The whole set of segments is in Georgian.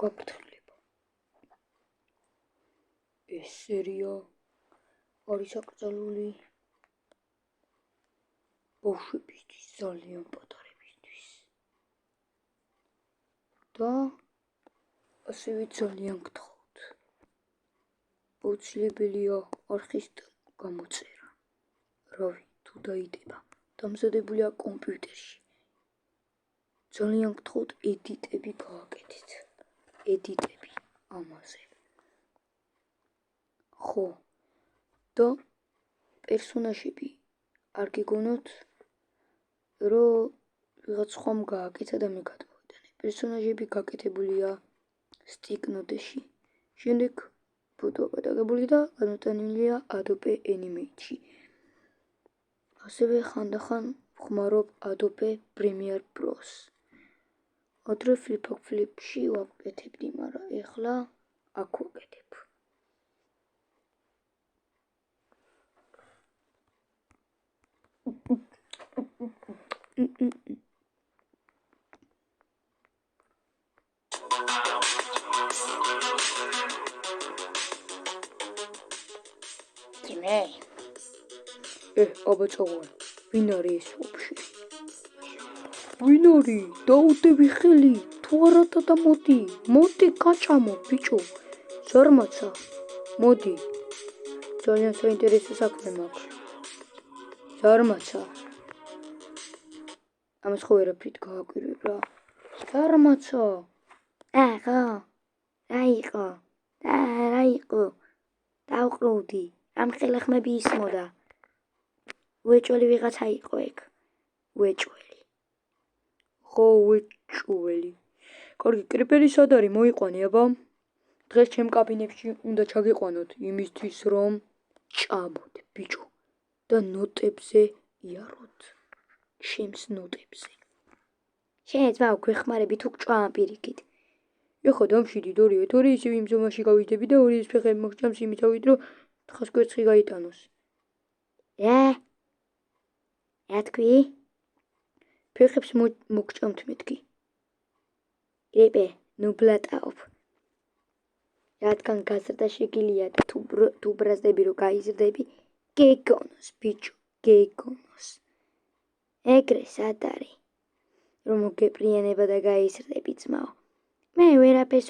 გაფრთხილება. ეს სერია არის აკრძალული ბავშვებისთვის, ძალიან პატარებისთვის და ასევე ძალიან გთხოვთ, აუცილებელია არხის გამოწერა, რავი, თუ დაიდება, დამზადებულია კომპიუტერში. ძალიან გთხოვთ, ედიტები გააკეთეთ, ედიტები ამაზე. ხო, და პერსონაჟები არ გიგონოთ, რომ ვიღაც სხვამ გააკეთა და მე გადმოვიტანე. პერსონაჟები გაკეთებულია სტიკნოდეში, შემდეგ ფოტოა გადაღებული და განვითარებულია Adobe Animate-ში. ასევე ხანდახან ვხმარობ Adobe Premiere Pro-ს. ადრე Flipboard-ში ვაკეთებდი, მაგრამ ეხლა აქ ვაკეთებ. აბა წავალ, ვინ არის ეს ვაფშე? ვინ არის? დაუდები ხელი, თუ არათა და მოდი გაჭამო ბიჭო, ზარმაცა, მოდი, ძალიან საინტერესო საქმე მაქვს. ზარმაცა, ამას ხო ვერაფრით გააკვირვებ რა. ზარმაცა, რა იყო, დავყრუდი, ამხელა ხმები ისმოდა. უეჭველი ვიღაცა იყო ეგ, უეჭველი. ხო, უეჭველი. კარგი, კრიპერი სად არის, მოიყვანე აბა. დღეს ჩემ კაბინეტში უნდა ჩაგიყვანოთ იმისთვის, რომ ჭამოთ, ბიჭო, და ნოტებზე იაროთ. ჩემს ნოტებზე. შენც გვეხმარები თუ გჭამ პირიქით. ეხლა დამშვიდით ორივე, თორე ისევ იმ ზომაში გავიჯდები და ორი ეს ფეხები მოგჭამს იმითავით, რომ თხას კვერცხი გაიტანოს. რა თქვი? ფეხებს მოგჭამთ მეთქი. კრიპე, ნუ ბლატაობ. რადგან გაზრდა შეგილია და თუ ბრაზდები რომ გაიზრდები, გეგონოს, ბიჭო, გეგონოს. ეგრე სად არის, რომ მოგეპრიანება და გაიზრდები ძმაო. მე ვერაფერს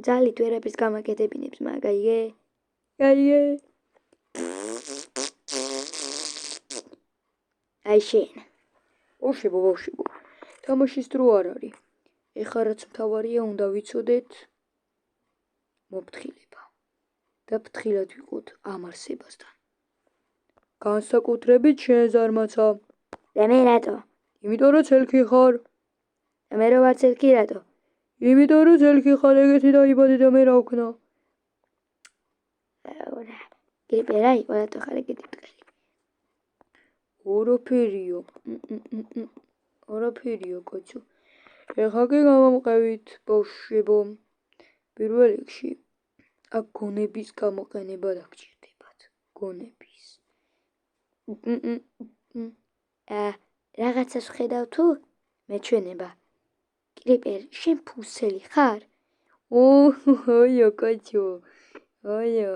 ძალით ვერაფერს გამაკეთებინებს, მაგაიგე? აი შენ. ბავშვებო, თამაშის დრო არ არის. ეხლა რაც მთავარია, უნდა ვიცოდეთ მოფრთხილება და ფრთხილად ვიყოთ ამ არსებასთან. განსაკუთრებით შენ ზარმაცა. და მე რატო? იმიტომ რომ ცელქი ხარ. და მე რო ვარ ცელქი რატო? იმიტომ რომ ცელქი ხარ, ეგეთი დაიბადე და მე რა ვქნა? კრიპე, რა იყო რატო ხარ ეგეთი ტყელი? ორაფერიო, კაცო. ეხლა კი გამომყევით, ბავშვებო. პირველ რიგში, აქ გონების გამოყენება დაგჭირდებათ. გონების. რაღაცას ვხედავ თუ? მეჩვენება. კრიპერ, შენ ფუსელი ხარ? ოიო, კაცო. ოიო.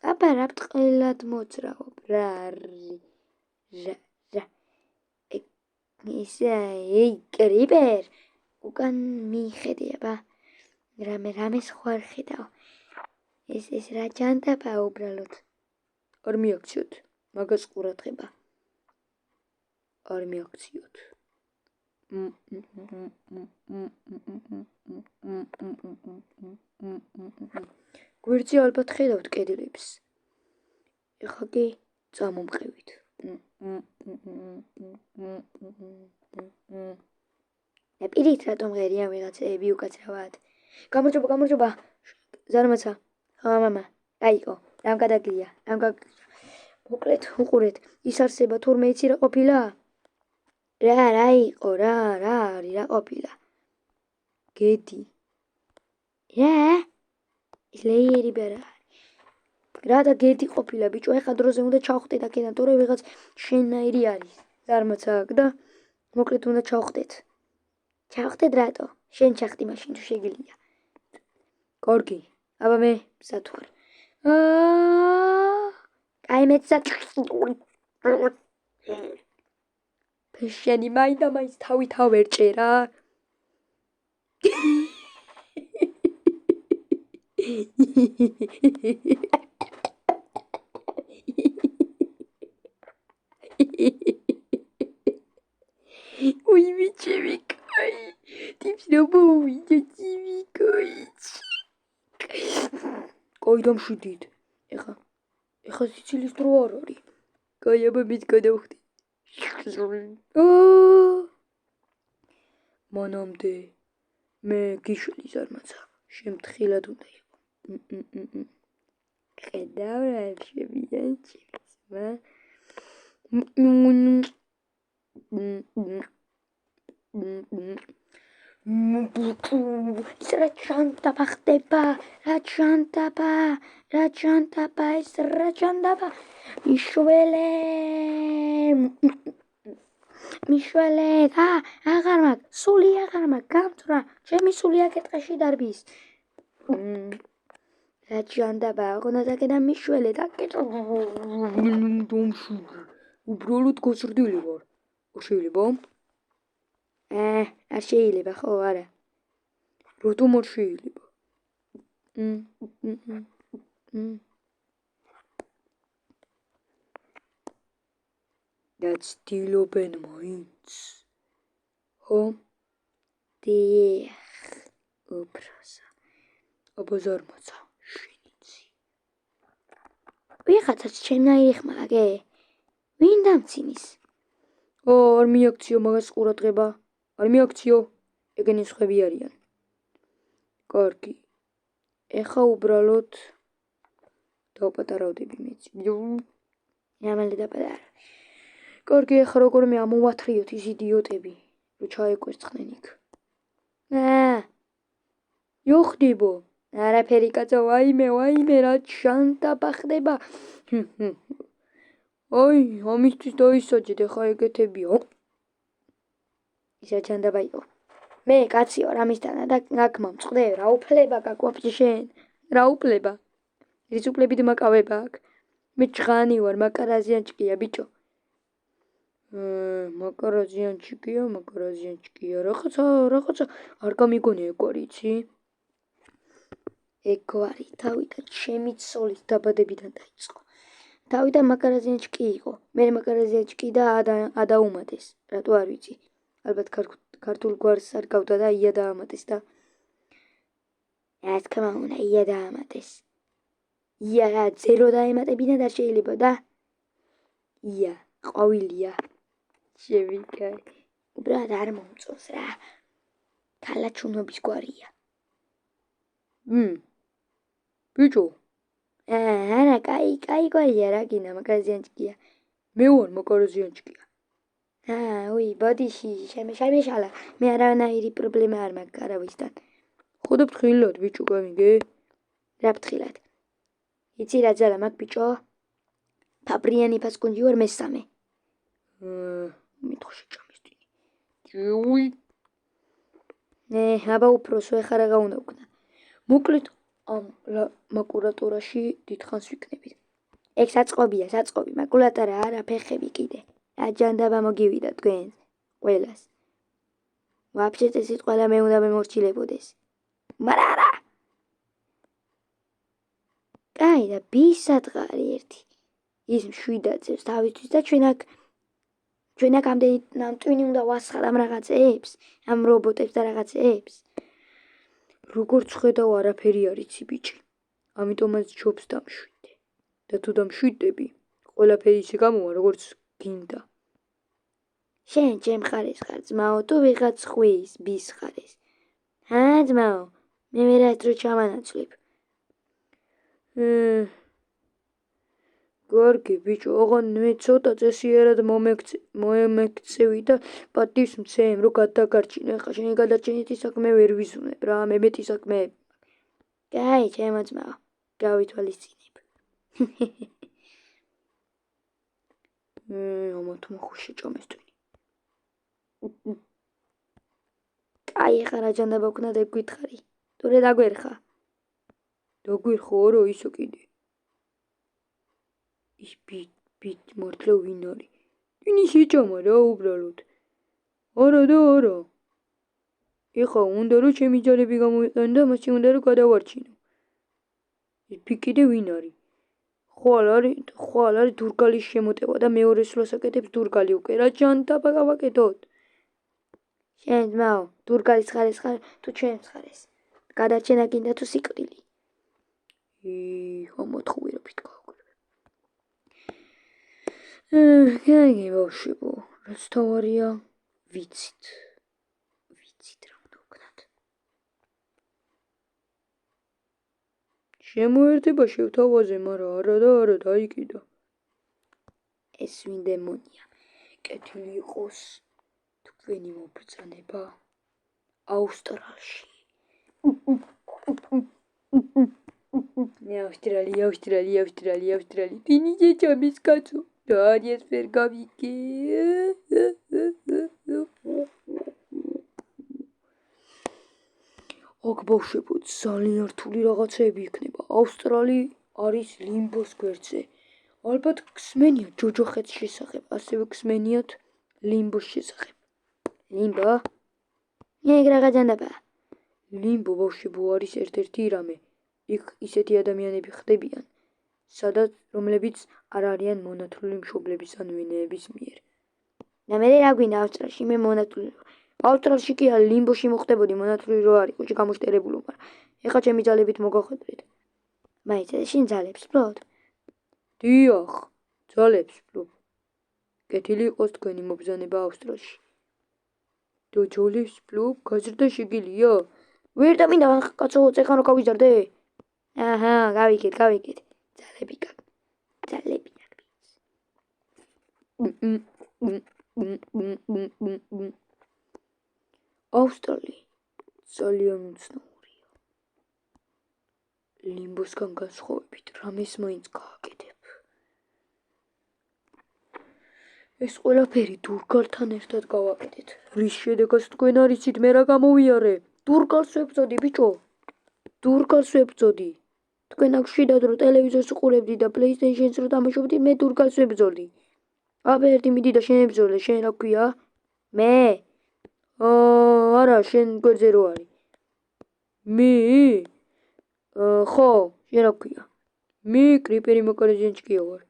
აბა რა ბტყელად მოძრაობ, რა. კრიპერ, უკან მიხედე აბა. რამეს ხوار ხედავ. ეს რა ჯანტაბაა უბრალოდ. არ მიაქციოთ, მაგას ყურადღება. არ მიაქციოთ. გვერდზე ალბათ ხედავთ კედლებს. ეხლა კი წამომყევით. პირით რატომ ღერიან ვიღაცები უკაცრავად? გამარჯობა. ზარმაცა. მამა, რა იყო? რამ გადაგია? მოკლედ, უყურეთ, ის არსება თურმე იცი რა ყოფილა? რა იყო, რა არის, რა ყოფილა? გედი. რა? ის ლეიერიბა რა არის? რა და გედი ყოფილა, ბიჭო, ეხლა დროზე უნდა ჩავხტეთ აქედან, თორე ვიღაც შენნაირი არის. ზარმაცა აქ და მოკლედ უნდა ჩავხტეთ. ჩავხტეთ რატო? შენ ჩახტი მაშინ თუ შეგიძლია. Gorgi. Aber me satur. Ai met satur. Pesheni maida mais თავი ერჭერა. Ой, вечерикай. Ты всё увидишь, вечерикай. Кой დამშვიდით. ეხა სიცილის დრო არ არის. კაი, აბა მეც გადავხდი. მანამდე მე გიშველი ზარმაცა. შემთხილად უნდა იყო. ხედავ რა შევიდან ჩემსმა. ის რა ჩანდაბა ხდება, რა ჩანდაბა, ეს რა ჩანდაბა, მიშველე, აღარ მაქვს, სული აღარ მაქვს, გამთვრა, ჩემი სული აკეთხეში დარბის. რა ჩანდაბა, აღონათაკედა მიშველე, დამშვიდე, უბრალოდ გაზრდილი ვარ, არ შეიძლება? არ შეიძლება, ხო, არა. რატომ არ შეიძლება? და ცდილობენ მაინც. ხო? დიახ, უბრალოდ. აბა ზარმაცა, შენიცი. ვიღაცაც ჩემნაირი ხმალაგე? ვინ დამცინის? არ მიაქციო მაგას ყურადღება. არ მიაქციო, ეგენი სხვები არიან. კარგი. ეხა უბრალოდ დავპატარავდები მეც. ამალე დაპატარა. კარგი, ეხა როგორ მე ამოვათრიოთ ის იდიოტები, რომ ჩაეკვერცხნენ იქ. იოხდებო. არაფერი კაცო, ვაიმე, რა ჩანდაბა ხდება. აი, ამისთვის დაისაჯეთ, ეხა ეგეთებია. ისა ჩანდაბა იყო. მე კაცი ვარ ამისთანა და აქ მომწყდე, რა უფლება გაგვაფჭი შენ? რა უფლება? რის უფლებით მაკავება აქ? მე ჭღანი ვარ, მაკარაზიანჭკია, ბიჭო. მაკარაზიანჭკია, რაღაცა არ გამიგონია ეგ ვარი, იცი? ეგ ვარი, თავიდან ჩემი ცოლის დაბადებიდან დაიწყო. თავიდან მაკარაზიანჭკი იყო, მე მაკარაზიანჭკი და ადაუმატეს, რატო არ ვიცი? ალბათ ქართულ გვარს არ გავდა და ია დაამატეს და რა თქმა უნდა, ია დაამატეს. ია რა, ზერო დაემატებინა და შეიძლება და ია, ყვავილია. შევიკარი. უბრალოდ არ მომწონს რა. ქალაჩუნობის გვარია. ბიჭო. არა, კაი გვარია რა გინდა, მაკარაზიანჭკია. მე ვარ მაკარაზიანჭკია. უი, ბოდიში, შემეშალა. მე არანაირი პრობლემა არ მაქვს არავისთან. ხო და ფრთხილად, ბიჭო, გამიგე? რა ფრთხილად? იცი რა ძალა მაქვს, ბიჭო? ფაბრიანი ფასკუნჯი ვარ მესამე. მითხოში ჭამესტინი. უი. აბა უფროსო, ეხა რა გაუნდა ვქნა. მოკლედ, ამ მაკულატურაში დიდხანს ვიქნებით. ეგ საწყობია, მაკულატურა არა, ფეხები კიდე. რა ჯანდაბა მოგივიდა თქვენს, ყველას. ვაფშეთ ესეთ ყველა მე უნდა მემორჩილებოდეს. მარა არა. კაი და ბის სათხარი ერთი. ის მშვიდაცებს თავისთვის და ჩვენ აქ ამდენი ნამტვინი უნდა ვასხარ ამ რაღაცეებს, ამ რობოტებს და რაღაცეებს. როგორც ხედავ, არაფერი არ იცი, ბიჭი. ამიტომაც ჯობს დამშვიდე. და თუ დამშვიდები, ყველაფერი ისე გამოვა, როგორც გინდა. შენ ჩემ ხარეს ხარ, ძმაო, თუ ვიღაც ხვის, ბის ხარეს. ძმაო, მე ვერაც რო ჩამანაცვლებ. კარგი, ბიჭო, ოღონ მე ცოტა წესიერად მომექცევი და პატივს მცემ, რომ გადაგარჩინე. ხა შენი გადარჩენითი საქმე ვერ ვიზუნებ რა, მე მეტი საქმეები. კაი, ჩემო ძმაო, გავითვალისწინებ. ამათ მოხუში ჭამესტვინი. კაი, ხა რა ჯანდაბა ვქნა და გითხარი. თუ რა დაგვერხა? დაგვირხო არა ისო კიდე. ის ბით მართლა ვინ არის? ტვინი შეჭამა რა უბრალოდ. არა და არა. ეხა უნდა რომ ჩემი ძალები გამოვიყენო და მასში უნდა რომ გადავარჩინო. ის ბი კიდე ვინ არის? ხვალ არის დურგალის შემოტევა და მეორე სულას აკეთებს დურგალი უკვე რა ჯანტაბა გავაკეთოთ. შენ ძმაო, დურგალის ხარეს ხარ თუ ჩვენს ხარეს? გადარჩენა გინდა თუ სიკვდილი? ამოთხოვირობით გავაკეთებ. კარგი ბავშვებო, რაც თავარია, ვიცით რა უნდა ვქნათ. შემოერთება შევთავაზე, მაგრამ არა და არა დაიკიდა. ეს ვინ დემონია? კეთილი იყოს თქვენი მობრძანება აუსტრალში. ავსტრალია. ტვინი შეჭამის კაცო. და არის ვერ გავიგე. აქ ბავშვებო, ძალიან რთული რაღაცეები იქნება. ავსტრალი არის ლიმბოს გვერდზე. ალბათ გსმენიათ ჯოჯოხეთს შესახებ, ასევე გსმენიათ ლიმბოს შესახებ. ლიმბო? ეგ რა გაჯანდაბაა? ლიმბო ბავშვებო არის ერთ-ერთი რამე. იქ ისეთი ადამიანები ხდებიან, რომლებიც არ არიან მონათლული მშობლების ან ვინეების მიერ. და მე რა გვინდა ავსტრალში? მე მონათლული. ავსტრალში კი არა, ლიმბოში მოხდებოდი მონათლული რო არ იყო, გამოშტერებულო, მაგრამ ეხა ჩემი ძალებით მოგახვედრეთ. მაინც შენ ძალებს ვფლობ? დიახ, ძალებს ვფლობ. კეთილი იყოს თქვენი მობრძანება ავსტრალში. და ძალებს ვფლობ, გაზრდა შეგიძლია? ვერ დამინდა კაცო, წეხან რო გავიზარდე? აჰა, გავიგეთ. ძალები გაქვს. ავსტრალი ძალიან უცნაურია. ლიმბოსგან განსხვავებით რამეს მაინც გააკეთებ. ეს ყველაფერი დურგალთან ერთად გავაკეთეთ. რის შედეგად თქვენ არიცით მე რა გამოვიარე? დურგალს ვებრძოდი ბიჭო. თქვენ აქ შვიდად რო ტელევიზორს უყურებდი და PlayStation-ს რო თამაშობდი, მე დურგალს ვებრძოლდი. აბა ერთი მიდი და შენ ებრძოლე, შენ რა ქვია? მე? არა, შენ გვერდზე რო არის. მე? ხო, შენ რა ქვია? მე კრიპერი მაკარაჯანჭკია ვარ.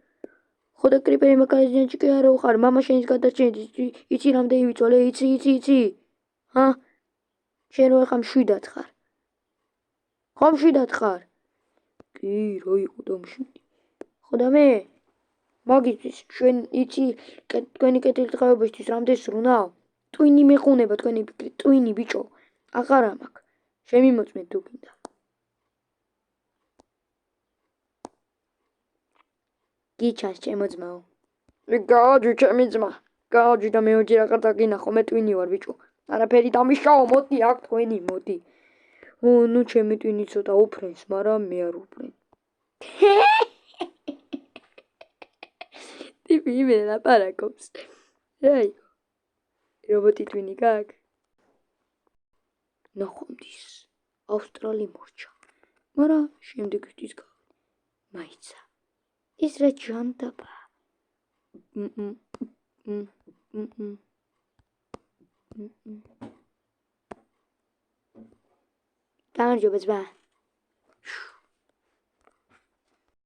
ხო და კრიპერი მაკარაჯანჭკი არა ვხარ, მამა შენის გადარჩენით, იცი რამდენი ვიწოლე, იცი? ჰა? შენ რო ეხა მშვიდად ხარ. ხო მშვიდად ხარ? კი, რა იყო და მშვიდი. ხო და მე? მაგისთვის, ჩვენ იცი თქვენი კეთილი დღეობისთვის რამდენი სრუნავ? ტვინი მეყუნება თქვენი ფიქრით, ტვინი ბიჭო. აღარა მაქვს. შემიმოწმეთ თუ გინდა. გიჩანს ჩემო ძმაო. გააჯი ჩემი ძმა. გააჯი და მეოჯერ აღარ დაგინახო, მე ტვინი ვარ ბიჭო. არაფერი დამიშაო, მოდი აქ თქვენი, მოდი. ნუ ჩემი ტვინი ცოტა უფრენს, მაგრამ მე არ უფრენ. ტიპი იმენ ლაპარაკობს. რა იყო? რობოტი ტვინი გაქვს? ნახვამდის, ავსტრალი მორჩა. მაგრამ შემდეგთვის მაიცა. ის რა ჯანტაბა. გამარჯობა ძმა.